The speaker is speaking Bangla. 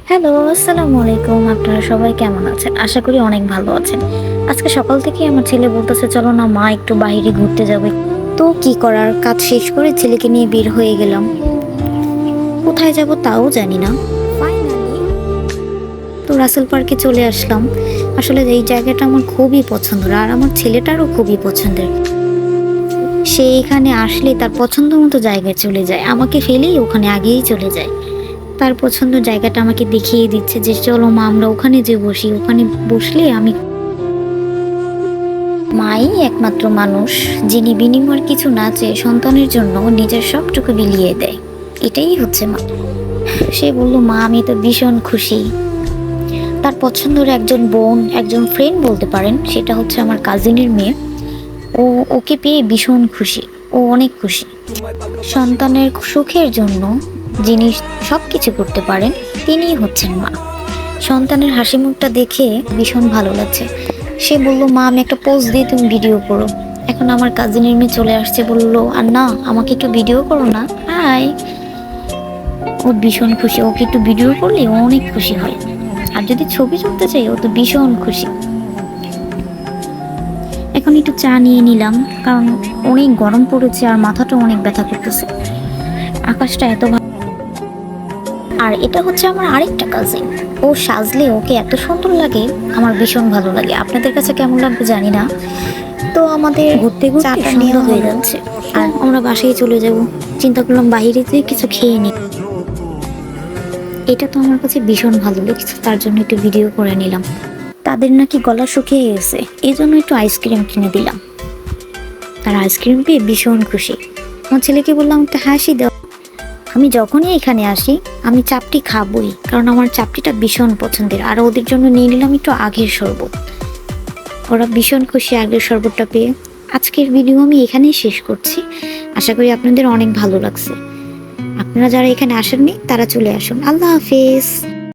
হ্যালো, আসসালামু আলাইকুম। আপনারা সবাই কেমন আছেন? আশা করি অনেক ভালো আছেন। আজকে সকাল থেকেই আমার ছেলে বলতেছে, "চলো না মা একটু বাহিরে ঘুরতে যাবে।" তো কি করার, কাজ শেষ করে ছেলেকে নিয়ে বের হয়ে গেলাম। কোথায় যাব তাও জানি না। ফাইনালি তো রাসেল পার্কে চলে আসলাম। আসলে এই জায়গাটা আমার খুবই পছন্দের আর আমার ছেলেটারও খুবই পছন্দের। সে এখানে আসলে তার পছন্দ মতো জায়গায় চলে যায়। আমাকে ফেলেই ওখানে আগেই চলে যায়। তার পছন্দ জায়গাটা আমাকে দেখিয়ে দিচ্ছে যে, "চলো মা আমরা ওখানে যেয়ে বসি।" ওখানে বসলে আমি মাই একমাত্র মানুষ যিনি বিনিময়ের কিছু না চেয়ে সন্তানের জন্য নিজের সবটুকু বিলিয়ে দেয়। এটাই হচ্ছে মা। সে বলল, "মা আমি তো ভীষণ খুশি।" তার পছন্দের একজন বোন, একজন ফ্রেন্ড বলতে পারেন, সেটা হচ্ছে আমার কাজিনের মেয়ে। ও ওকে পেয়ে ভীষণ খুশি। ও অনেক খুশি। সন্তানের সুখের জন্য যিনি সবকিছু করতে পারেন তিনিই হচ্ছেন মা। সন্তানের হাসি মুখটা দেখে ভীষণ ভালো লাগছে। সে বলল, "মা আমি একটা পোজ দিয়ে তুমি ভিডিও করো।" এখন আমার কাজিনের মেয়ে চলে আসছে, বলল, "আর না আমাকে একটু ভিডিও করো না।" হাই, ও ভীষণ খুশি। ওকে একটু ভিডিও করলে ও অনেক খুশি হয়। আর যদি ছবি তুলতে চাই ও তো ভীষণ খুশি। এখন একটু চা নিয়ে নিলাম, কারণ অনেক গরম পড়েছে আর মাথাটা অনেক ব্যথা করতেছে। আকাশটা এত ভালো। আর এটা হচ্ছে আমার আরেকটা কাজিন। ও সাজলে ওকে এত সুন্দর লাগে, আমার ভীষণ ভালো লাগে। আপনাদের কাছে কেমন লাগবে জানি না। তো আমাদের ঘুরতে ঘুরতে চাটা নেওয়া হয়ে যাচ্ছে আর আমরা বাসায় চলে যাব। চিন্তা করলাম বাইরে যেয়ে কিছু খেয়ে নিই। এটা তো আমার কাছে ভীষণ ভালো লেগেছে, তার জন্য একটু ভিডিও করে নিলাম। তাদের নাকি গলা শুকিয়ে গেছে, এই জন্য একটু আইসক্রিম কিনে দিলাম। আর আইসক্রিম পেয়ে ভীষণ খুশি। আমার ছেলেকে বললাম, "একটা হাসি দাও।" আমি যখনই এখানে আসি আমি চাপটি খাবই, কারণ আমার চাপটিটা ভীষণ পছন্দের। আর ওদের জন্য নিয়ে নিলাম একটু আগের শরবত। ওরা ভীষণ খুশি আগের শরবতটা পেয়ে। আজকের ভিডিও আমি এখানেই শেষ করছি। আশা করি আপনাদের অনেক ভালো লাগছে। আপনারা যারা এখানে আসেননি তারা চলে আসুন। আল্লাহ হাফেজ।